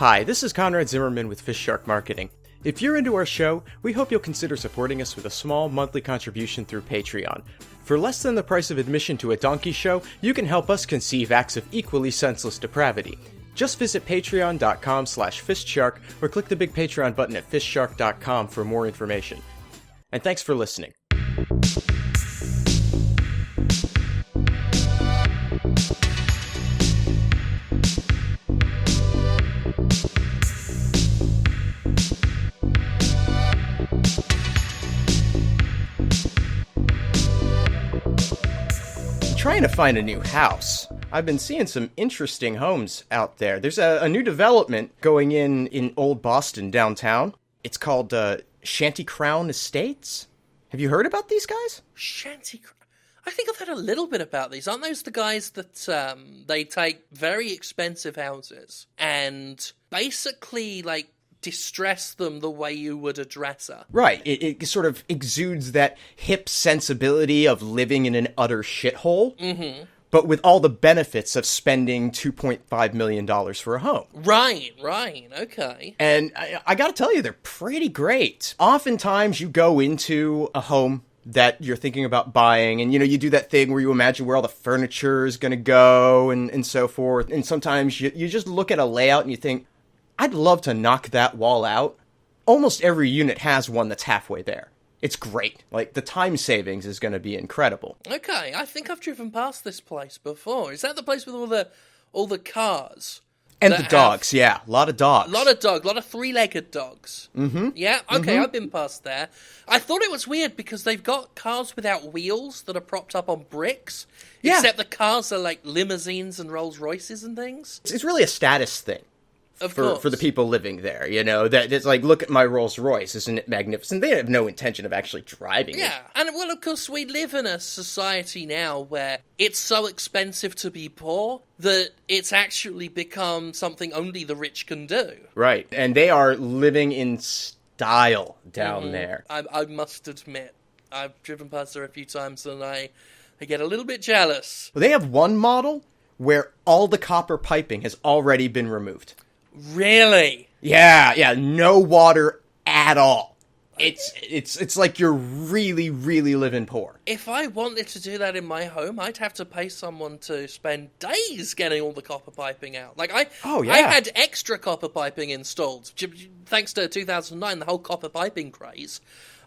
Hi, this is Conrad Zimmerman with FistShark Marketing. If you're into our show, we hope you'll consider supporting us with a small monthly contribution through Patreon. For less than the price of admission to a donkey show, you can help us conceive acts of equally senseless depravity. Just visit patreon.com/fistshark or click the big Patreon button at fistshark.com for more information. And thanks for listening. Trying to find a new house. I've been seeing some interesting homes out there. There's a new development going in Old Boston downtown. It's called Shanty Crown Estates. Have you heard about these guys? Shanty Crown? I think I've heard a little bit about these. Aren't those the guys that they take very expensive houses and basically distress them the way you would a dresser? Right. It sort of exudes that hip sensibility of living in an utter shithole, but with all the benefits of spending $2.5 million for a home. Right, okay. And I gotta tell you, they're pretty great. Oftentimes you go into a home that you're thinking about buying, and you do that thing where you imagine where all the furniture is gonna go and so forth, and sometimes you just look at a layout and you think, I'd love to knock that wall out. Almost every unit has one that's halfway there. It's great. The time savings is going to be incredible. Okay, I think I've driven past this place before. Is that the place with all the cars? And the dogs, yeah. A lot of dogs. A lot of three-legged dogs. Mm-hmm. Yeah, okay, I've been past there. I thought it was weird because they've got cars without wheels that are propped up on bricks. Yeah. Except the cars are like limousines and Rolls Royces and things. It's really a status thing. For the people living there, that it's like, look at my Rolls Royce, isn't it magnificent? They have no intention of actually driving it. Yeah, and well, of course, we live in a society now where it's so expensive to be poor that it's actually become something only the rich can do. Right, and they are living in style down there. I must admit, I've driven past there a few times and I get a little bit jealous. Well, they have one model where all the copper piping has already been removed. Really? Yeah, no water at all. It's like you're really, really living poor. If I wanted to do that in my home, I'd have to pay someone to spend days getting all the copper piping out. I had extra copper piping installed. Thanks to 2009, the whole copper piping craze.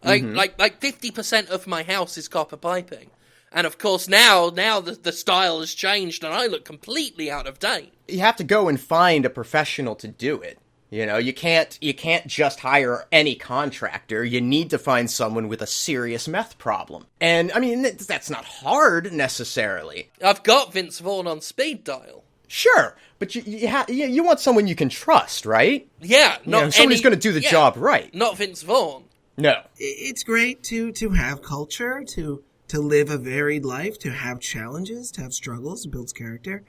Like 50% of my house is copper piping. And of course, now the style has changed and I look completely out of date. You have to go and find a professional to do it. You can't just hire any contractor. You need to find someone with a serious meth problem. And, I mean, that's not hard, necessarily. I've got Vince Vaughn on speed dial. Sure, but you want someone you can trust, right? Yeah, somebody's going to do the job right. Not Vince Vaughn. No. It's great to have culture, to live a varied life, to have challenges, to have struggles, it builds character.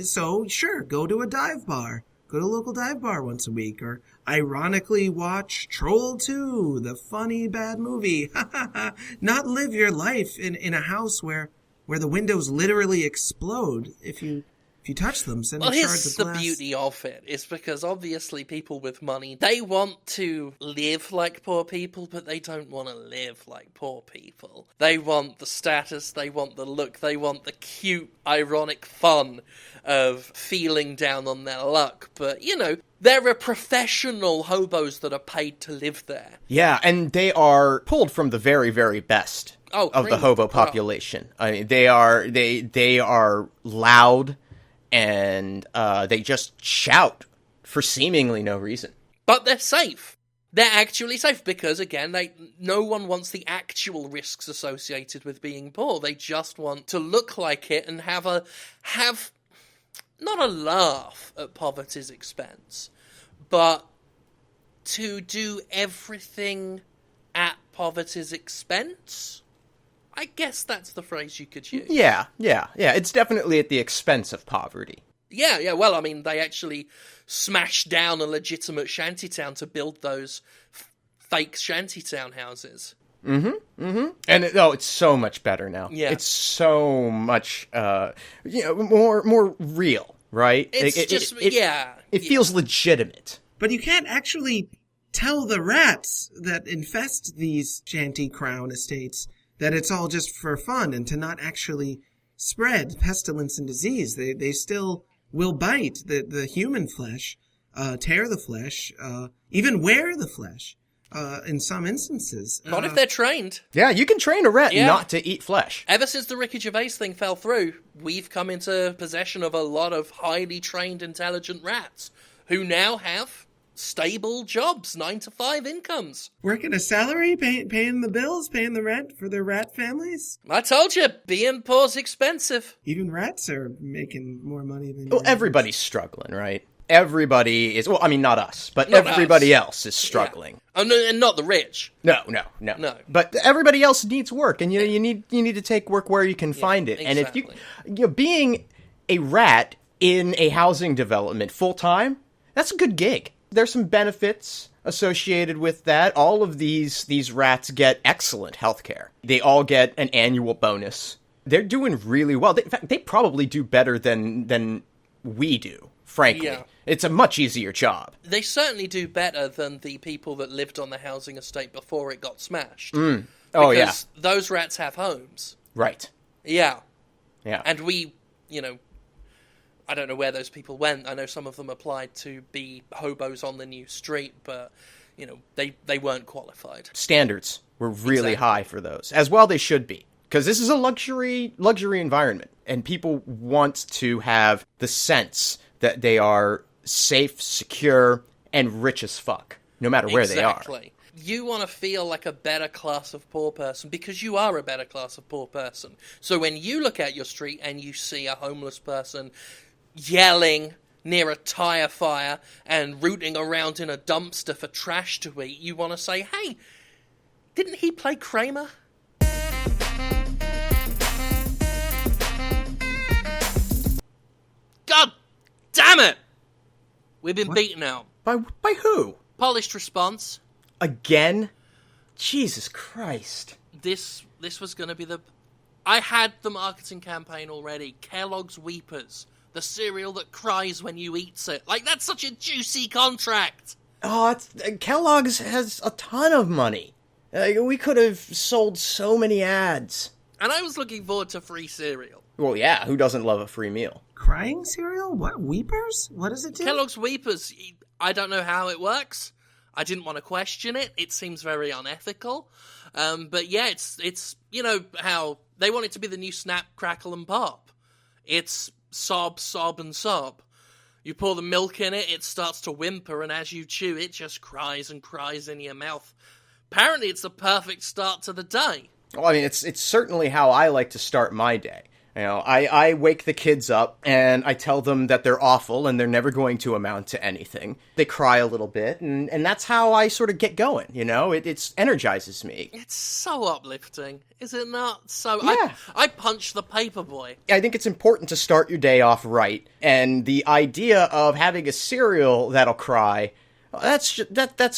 So, sure, go to a dive bar. Go to a local dive bar once a week, or ironically watch Troll 2, the funny bad movie. Not live your life in a house where the windows literally explode if you touch them. Well, here's the beauty of it. It's because obviously people with money, they want to live like poor people, but they don't want to live like poor people. They want the status, they want the look, they want the cute, ironic fun of feeling down on their luck. But, there are professional hobos that are paid to live there. Yeah, and they are pulled from the very, very best of the hobo population. I mean, they are loud, and they just shout for seemingly no reason. But they're safe. They're actually safe because, again, no one wants the actual risks associated with being poor. They just want to look like it and have not a laugh at poverty's expense, but to do everything at poverty's expense. I guess that's the phrase you could use. Yeah. It's definitely at the expense of poverty. Yeah. Well, I mean, they actually smashed down a legitimate shantytown to build those fake shantytown houses. And it's so much better now. Yeah. It's so much, more real. right? It feels legitimate. But you can't actually tell the rats that infest these shanty crown estates that it's all just for fun and to not actually spread pestilence and disease. They still will bite the human flesh, tear the flesh, even wear the flesh. In some instances. Not if they're trained. Yeah, you can train a rat not to eat flesh. Ever since the Ricky Gervais thing fell through, we've come into possession of a lot of highly trained, intelligent rats who now have stable jobs, 9-to-5 incomes. Working a salary, paying the bills, paying the rent for their rat families. I told you, being poor's expensive. Even rats are making more money than... Well, everybody's struggling, right? Everybody is, well, I mean, not us, but not everybody else is struggling. Yeah. Oh, no, and not the rich. No. But everybody else needs work, and you need to take work where you can find it. Exactly. And if you being a rat in a housing development full time, that's a good gig. There's some benefits associated with that. All of these rats get excellent health care. They all get an annual bonus. They're doing really well. In fact, they probably do better than we do. Frankly, it's a much easier job. They certainly do better than the people that lived on the housing estate before it got smashed. Because those rats have homes. Right. Yeah. Yeah. And we, I don't know where those people went. I know some of them applied to be hobos on the new street, but, they weren't qualified. Standards were really high for those, as well they should be. Because this is a luxury environment, and people want to have the sense that they are safe, secure, and rich as fuck, no matter where they are. Exactly. You want to feel like a better class of poor person because you are a better class of poor person. So when you look at your street and you see a homeless person yelling near a tire fire and rooting around in a dumpster for trash to eat, you want to say, hey, didn't he play Kramer? God damn it! We've been beaten out. By who? Polished response. Again? Jesus Christ. This was going to be I had the marketing campaign already. Kellogg's Weepers. The cereal that cries when you eat it. Like, that's such a juicy contract. Oh, Kellogg's has a ton of money. We could have sold so many ads. And I was looking forward to free cereal. Well, yeah, who doesn't love a free meal? Crying cereal? What? Weepers? What does it do? Kellogg's Weepers. I don't know how it works. I didn't want to question it. It seems very unethical. But yeah, it's how they want it to be the new Snap, Crackle, and Pop. It's sob, sob, and sob. You pour the milk in it, it starts to whimper, and as you chew, it just cries and cries in your mouth. Apparently, it's the perfect start to the day. Well, I mean, it's certainly how I like to start my day. I wake the kids up and I tell them that they're awful and they're never going to amount to anything. They cry a little bit and that's how I sort of get going, It energizes me. It's so uplifting, is it not? So yeah. I punch the paper boy. I think it's important to start your day off right, and the idea of having a cereal that'll cry, that's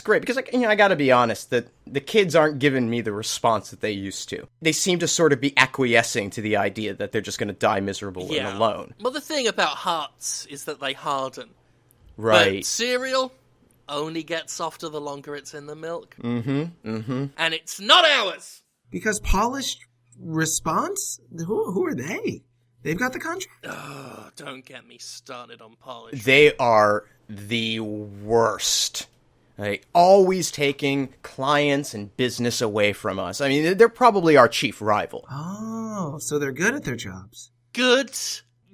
great, because I gotta be honest, that the kids aren't giving me the response that they used to. They seem to sort of be acquiescing to the idea that they're just gonna die miserable and alone. Well, the thing about hearts is that they harden. Right. But cereal only gets softer the longer it's in the milk. Mm-hmm. And it's not ours! Because Polished Response? Who are they? They've got the contract? Oh, don't get me started on Polished. They are the worst. Always taking clients and business away from us. I mean, they're probably our chief rival. Oh, so they're good at their jobs. Good.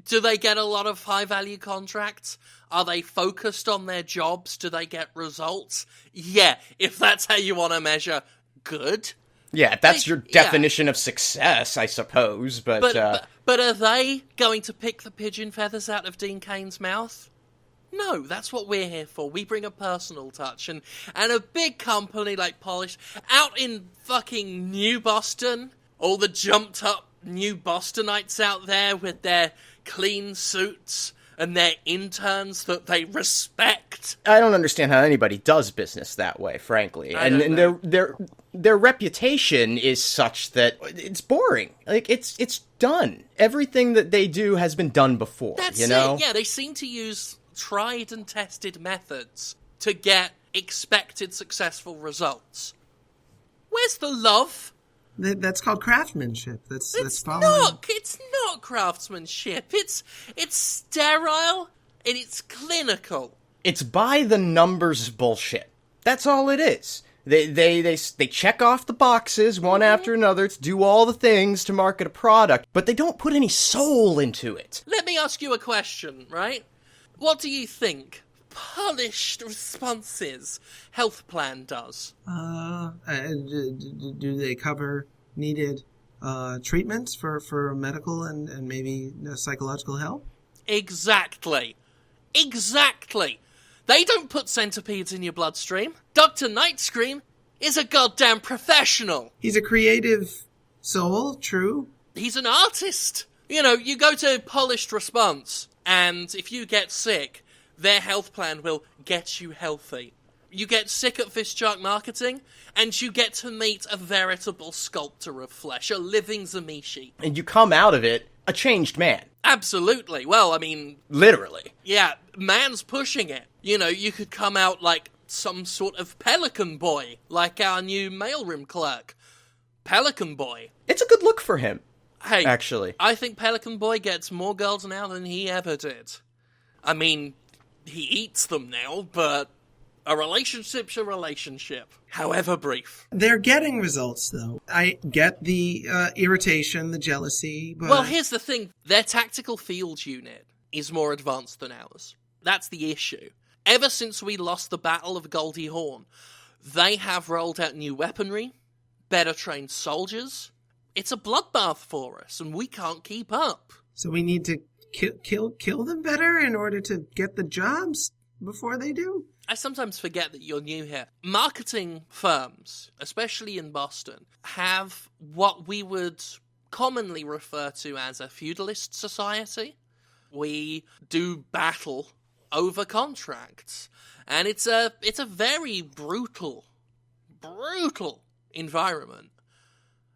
Do they get a lot of high-value contracts? Are they focused on their jobs? Do they get results? Yeah, if that's how you want to measure, good. Yeah, that's your definition of success, I suppose, but are they going to pick the pigeon feathers out of Dean Cain's mouth? No, that's what we're here for. We bring a personal touch, and a big company like Polished, out in fucking New Boston, all the jumped up New Bostonites out there with their clean suits and they're interns that they respect. I don't understand how anybody does business that way, frankly. And their reputation is such that it's boring. Like, it's done. Everything that they do has been done before. That's you know? it. Yeah, they seem to use tried and tested methods to get expected successful results. Where's the love? That's called craftsmanship. That's following. It's not craftsmanship. It's sterile and it's clinical. It's by the numbers bullshit. That's all it is. They check off the boxes one after another to do all the things to market a product, but they don't put any soul into it. Let me ask you a question, right? What do you think Polished Responses health plan does? Do they cover needed treatments for medical and maybe psychological help? Exactly. They don't put centipedes in your bloodstream. Dr. Nightscream is a goddamn professional. He's a creative soul, true. He's an artist. You know, you go to Polished Response, and if you get sick, their health plan will get you healthy. You get sick at FistShark marketing, and you get to meet a veritable sculptor of flesh, a living Zamishi. And you come out of it a changed man. Absolutely. Well, I mean... Literally. Yeah, man's pushing it. You know, you could come out like some sort of Pelican Boy, like our new mailroom clerk. Pelican Boy. It's a good look for him. Hey, actually, I think Pelican Boy gets more girls now than he ever did. I mean, he eats them now, but a relationship's a relationship, however brief. They're getting results, though. I get the irritation, the jealousy, but... Well, here's the thing. Their tactical field unit is more advanced than ours. That's the issue. Ever since we lost the Battle of Goldie Horn, they have rolled out new weaponry, better trained soldiers. It's a bloodbath for us, and we can't keep up. So we need to kill them better in order to get the jobs before they do? I sometimes forget that you're new here. Marketing firms, especially in Boston, have what we would commonly refer to as a feudalist society. We do battle over contracts, and it's a very brutal environment.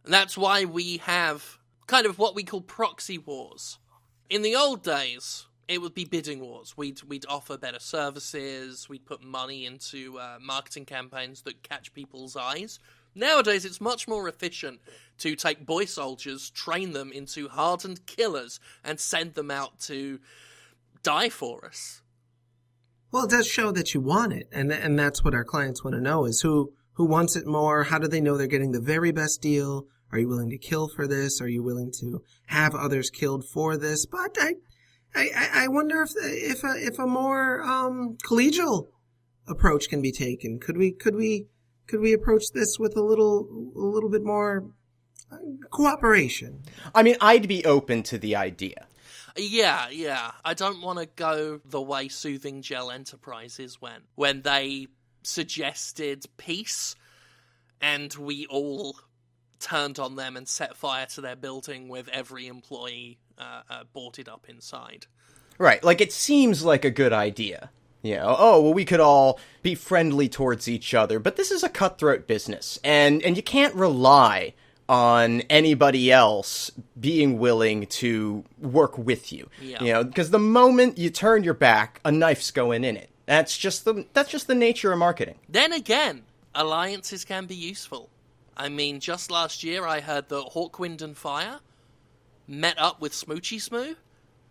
And that's why we have kind of what we call proxy wars. In the old days, it would be bidding wars. We'd offer better services, we'd put money into marketing campaigns that catch people's eyes. Nowadays, it's much more efficient to take boy soldiers, train them into hardened killers, and send them out to die for us. Well, it does show that you want it, and that's what our clients want to know, is who wants it more? How do they know they're getting the very best deal? Are you willing to kill for this? Are you willing to have others killed for this? But I wonder if a more collegial approach can be taken. Could we approach this with a little bit more cooperation? I mean, I'd be open to the idea. Yeah. I don't want to go the way Soothing Gel Enterprises went when they suggested peace, and we all turned on them and set fire to their building with every employee boarded up inside. Right, like it seems like a good idea. You know, oh, well, we could all be friendly towards each other, but this is a cutthroat business, and you can't rely on anybody else being willing to work with you. Yeah. You know, because the moment you turn your back, a knife's going in it. That's just the nature of marketing. Then again, alliances can be useful. I mean, just last year I heard that Hawkwind and Fire met up with Smoochy Smoo,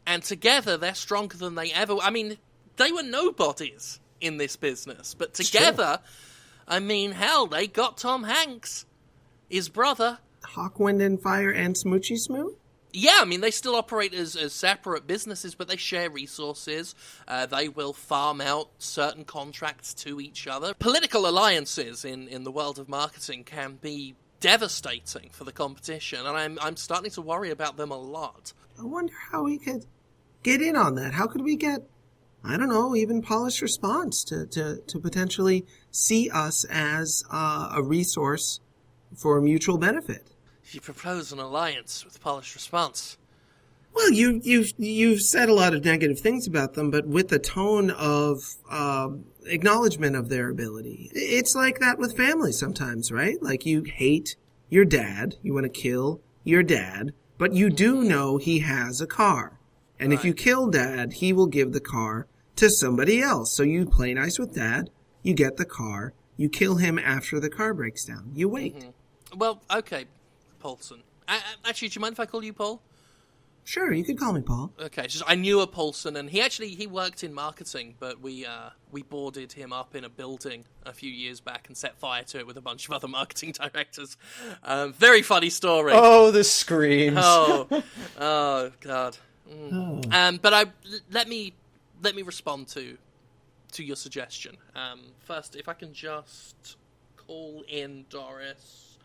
and together they're stronger than they ever... I mean, they were nobodies in this business, but together, I mean, hell, they got Tom Hanks, his brother. Hawkwind and Fire and Smoochy Smoo? Yeah, I mean, they still operate as separate businesses, but they share resources. They will farm out certain contracts to each other. Political alliances in the world of marketing can be devastating for the competition, and I'm starting to worry about them a lot. I wonder how we could get in on that. How could we get, I don't know, even Polished Response to potentially see us as a resource for mutual benefit? If you propose an alliance with Polished Response, Well, you've said a lot of negative things about them, but with the tone of acknowledgement of their ability. It's like that with family sometimes, right? Like you hate your dad, you want to kill your dad, but you do know he has a car. And if you kill dad, he will give the car to somebody else. So you play nice with dad, you get the car, you kill him after the car breaks down. You wait. Mm-hmm. Well, okay, Paulson. Actually, do you mind if I call you Paul? Sure, you could call me Paul. Okay, just I knew a Paulson, and he worked in marketing, but we boarded him up in a building a few years back and set fire to it with a bunch of other marketing directors. Very funny story. Oh, the screams. Oh God. But let me respond to your suggestion. First, if I can just call in Doris.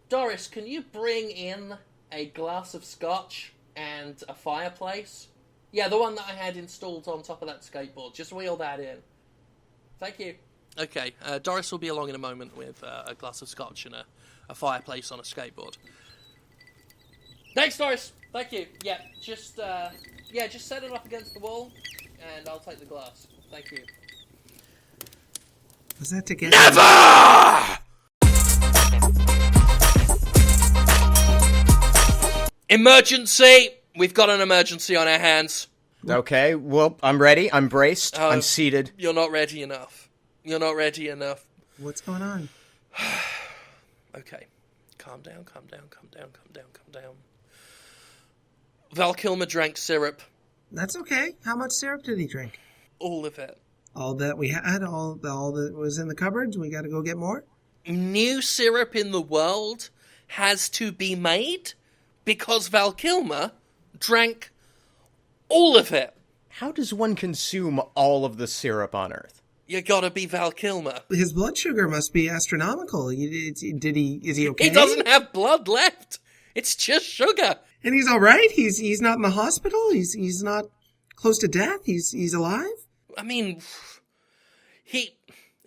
Doris, can you bring in a glass of scotch and a fireplace? Yeah, the one that I had installed on top of that skateboard. Just wheel that in. Thank you. Okay, Doris will be along in a moment with a glass of scotch and a fireplace on a skateboard. Thanks, Doris. Thank you. Yeah, just set it up against the wall, and I'll take the glass. Thank you. Was that to get... Never! Emergency! We've got an emergency on our hands. Okay, well, I'm ready. I'm braced. I'm seated. You're not ready enough. You're not ready enough. What's going on? Okay. Calm down. Val Kilmer drank syrup. That's okay. How much syrup did he drink? All of it. All that we had? All that was in the cupboards? We got to go get more? New syrup in the world has to be made because Val Kilmer drank all of it. How does one consume all of the syrup on Earth? You gotta be Val Kilmer. His blood sugar must be astronomical. Is he okay? He doesn't have blood left. It's just sugar. And he's all right? He's not in the hospital? He's not close to death? He's alive? I mean, he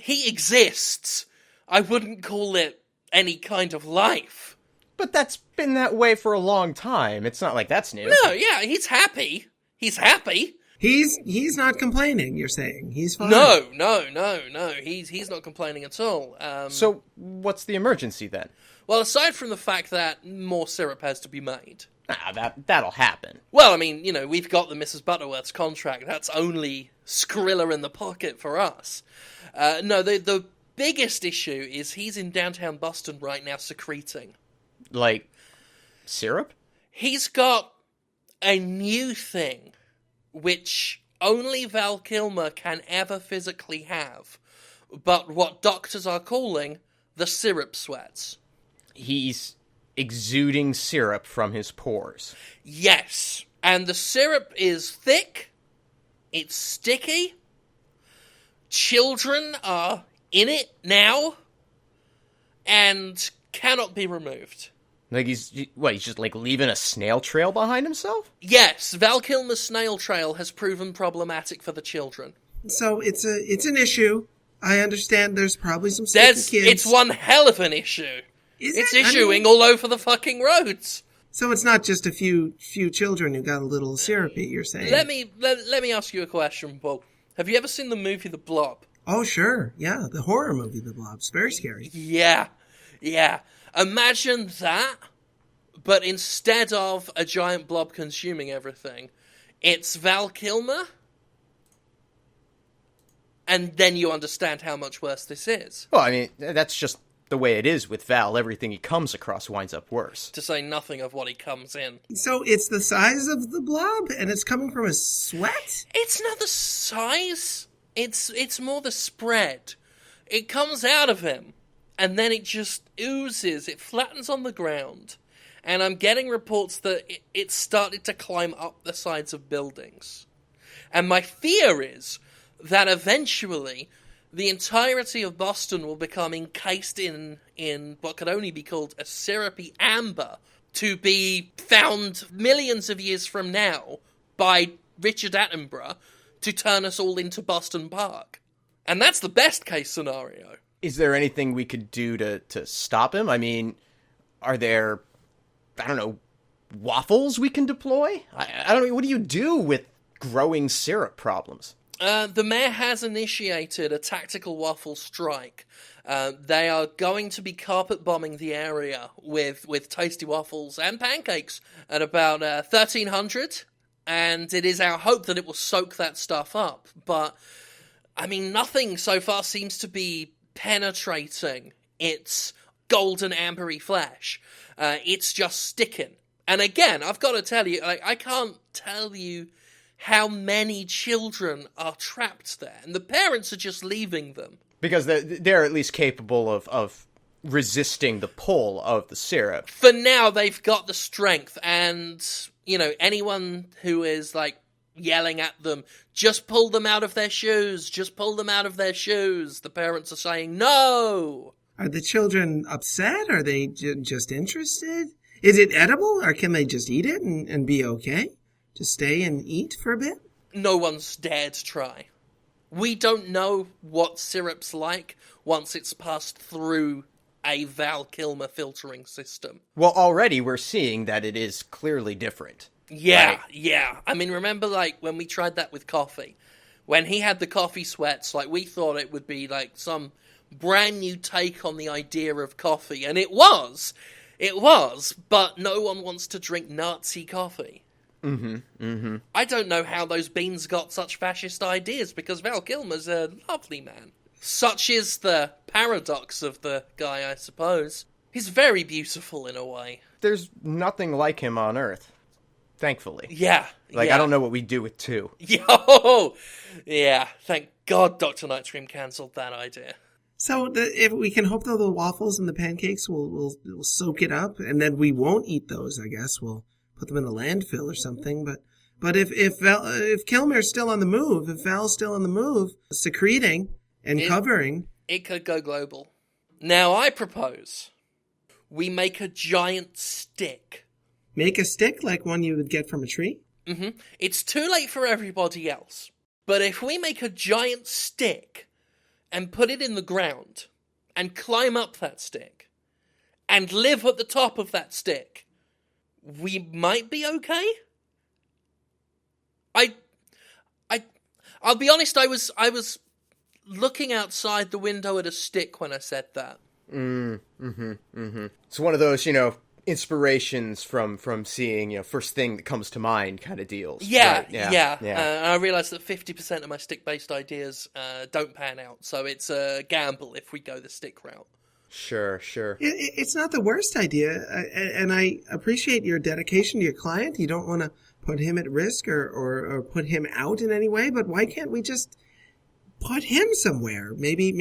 exists. I wouldn't call it any kind of life. But that's been that way for a long time. It's not like that's new. No, yeah, he's happy. He's happy. He's not complaining, you're saying. He's fine. No. He's not complaining at all. So what's the emergency then? Well, aside from the fact that more syrup has to be made. That'll happen. Well, I mean, we've got the Mrs. Butterworth's contract. That's only Skrilla in the pocket for us. No, the biggest issue is he's in downtown Boston right now secreting. Like, syrup? He's got a new thing, which only Val Kilmer can ever physically have, but what doctors are calling the syrup sweats. He's exuding syrup from his pores. Yes, and the syrup is thick, it's sticky, children are in it now, and cannot be removed. Like he's just like leaving a snail trail behind himself? Yes, Val Kilmer's snail trail has proven problematic for the children. So it's an issue. I understand there's probably some sticky kids. It's one hell of an issue. It's issuing all over the fucking roads. So it's not just a few children who got a little syrupy, you're saying? Let me ask you a question, Paul. Have you ever seen the movie The Blob? Oh, sure. Yeah, the horror movie The Blob. It's very scary. Yeah. Imagine that, but instead of a giant blob consuming everything, it's Val Kilmer. And then you understand how much worse this is. Well, I mean, that's just the way it is with Val. Everything he comes across winds up worse. To say nothing of what he comes in. So it's the size of the blob, and it's coming from his sweat? It's not the size. It's more the spread. It comes out of him, and then it just oozes. It flattens on the ground. And I'm getting reports that it started to climb up the sides of buildings. And my fear is that eventually the entirety of Boston will become encased in what could only be called a syrupy amber, to be found millions of years from now by Richard Attenborough to turn us all into Boston Park. And that's the best case scenario. Is there anything we could do to stop him? I mean, are there, I don't know, waffles we can deploy? I don't know. What do you do with growing syrup problems? The mayor has initiated a tactical waffle strike. They are going to be carpet bombing the area with tasty waffles and pancakes at about 1300, and it is our hope that it will soak that stuff up. But, I mean, nothing so far seems to be penetrating its golden ambery flesh. It's just sticking. And again, I've got to tell you, I can't tell you how many children are trapped there, and the parents are just leaving them. Because they're at least capable of resisting the pull of the syrup. For now, they've got the strength, and, you know, anyone who is, like, yelling at them, just pull them out of their shoes, just pull them out of their shoes, the parents are saying, no! Are the children upset? Are they just interested? Is it edible, or can they just eat it and be okay? Just stay and eat for a bit? No one's dared try. We don't know what syrup's like once it's passed through a Val Kilmer filtering system. Well, already we're seeing that it is clearly different. Yeah, right? yeah. I mean, remember, like, when we tried that with coffee? When he had the coffee sweats, like, we thought it would be, like, some brand new take on the idea of coffee. And it was. It was. But no one wants to drink Nazi coffee. I don't know how those beans got such fascist ideas, because Val Kilmer's a lovely man. Such is the paradox of the guy, I suppose. He's very beautiful in a way. There's nothing like him on Earth, thankfully. Yeah. Like, yeah. I don't know what we'd do with two. Yo! Yeah, thank God Dr. Nightstream cancelled that idea. So if we can hope that the waffles and the pancakes will soak it up, and then we won't eat those, I guess. We'll put them in a landfill or something. But if Kilmer's still on the move, if Val's still on the move, secreting and covering, it could go global. Now I propose we make a giant stick. Make a stick like one you would get from a tree? Mm-hmm. It's too late for everybody else. But if we make a giant stick and put it in the ground and climb up that stick and live at the top of that stick, we might be okay? I'll be honest, I was looking outside the window at a stick when I said that. It's one of those, inspirations from seeing, first thing that comes to mind kind of deals. Yeah, right? yeah. I realised that 50% of my stick-based ideas don't pan out, so it's a gamble if we go the stick route. Sure. It's not the worst idea, and I appreciate your dedication to your client. You don't want to put him at risk or put him out in any way, but why can't we just put him somewhere? Maybe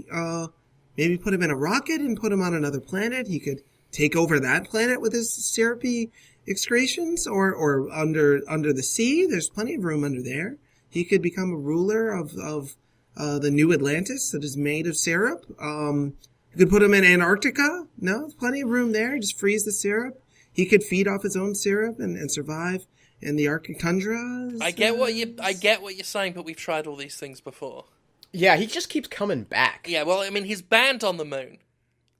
put him in a rocket and put him on another planet. He could take over that planet with his syrupy excretions, or under the sea. There's plenty of room under there. He could become a ruler of the new Atlantis that is made of syrup. You could put him in Antarctica. No, plenty of room there. Just freeze the syrup. He could feed off his own syrup and survive in the Arctic tundra. I get what you're saying, but we've tried all these things before. Yeah, he just keeps coming back. Yeah, well, I mean, he's banned on the moon.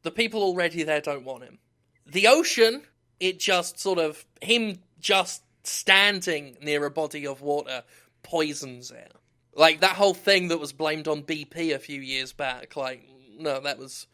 The people already there don't want him. The ocean, it just sort of, him just standing near a body of water poisons it. Like, that whole thing that was blamed on BP a few years back, like, no, that was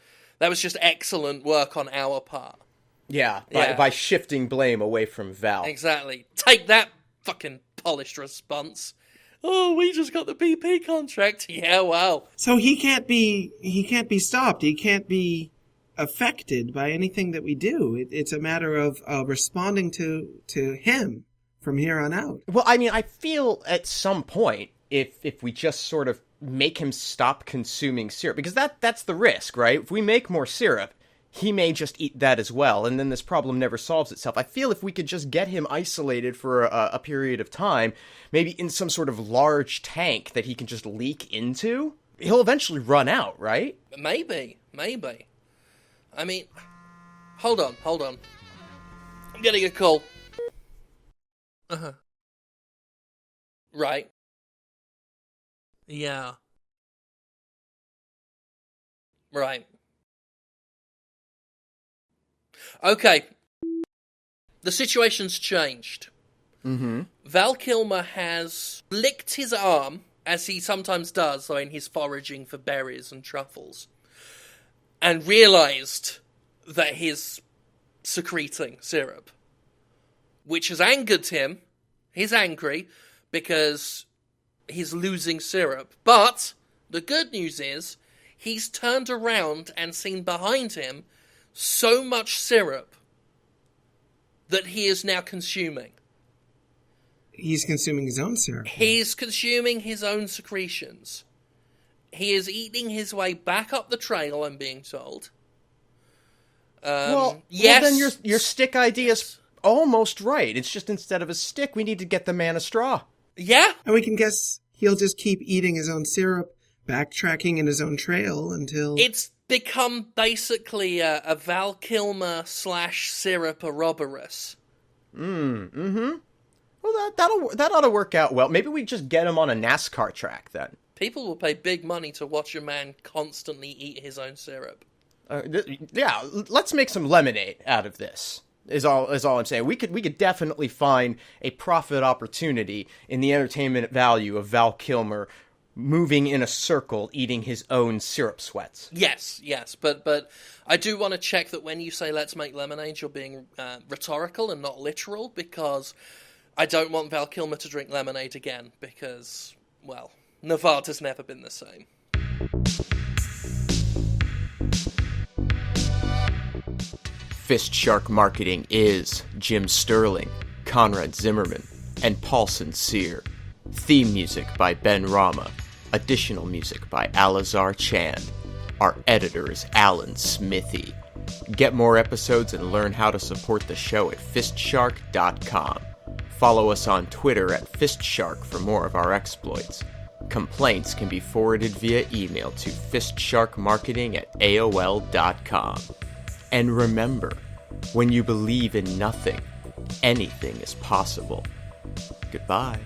just excellent work on our part. Yeah, by shifting blame away from Val. Exactly. Take that, fucking polished response. Oh, we just got the BP contract. Yeah, well. So he can't be stopped. He can't be affected by anything that we do. It's a matter of responding to him from here on out. Well, I mean, I feel at some point, if we just sort of make him stop consuming syrup, because that's the risk, right? If we make more syrup, he may just eat that as well, and then this problem never solves itself. I feel if we could just get him isolated for a period of time, maybe in some sort of large tank that he can just leak into, he'll eventually run out, right? Maybe. I mean, hold on. I'm getting a call. Uh-huh. Right. Yeah. Right. Okay. The situation's changed. Mm-hmm. Val Kilmer has licked his arm, as he sometimes does when he's foraging for berries and truffles, and realised that he's secreting syrup, which has angered him. He's angry because he's losing syrup. But the good news is he's turned around and seen behind him so much syrup that he is now consuming. He's consuming his own syrup. He's consuming his own secretions. He is eating his way back up the trail, I'm being told. Yes. Well, then your stick idea is almost right. It's just instead of a stick, we need to get the man a straw. Yeah. And we can guess he'll just keep eating his own syrup, backtracking in his own trail until... It's become basically a Val Kilmer / syrup Ouroboros. Mm-hmm. Well, that ought to work out well. Maybe we just get him on a NASCAR track then. People will pay big money to watch a man constantly eat his own syrup. Yeah, let's make some lemonade out of this. Is all I'm saying. We could definitely find a profit opportunity in the entertainment value of Val Kilmer moving in a circle, eating his own syrup sweats. Yes, but I do want to check that when you say let's make lemonade, you're being rhetorical and not literal, because I don't want Val Kilmer to drink lemonade again, because, well, Nevada's never been the same. FistShark Marketing is Jim Sterling, Conrad Zimmerman, and Paulson Sear. Theme music by Ben Rama. Additional music by Alazar Chand. Our editor is Alan Smithy. Get more episodes and learn how to support the show at FistShark.com. Follow us on Twitter at FistShark for more of our exploits. Complaints can be forwarded via email to fistsharkmarketing@aol.com. And remember, when you believe in nothing, anything is possible. Goodbye.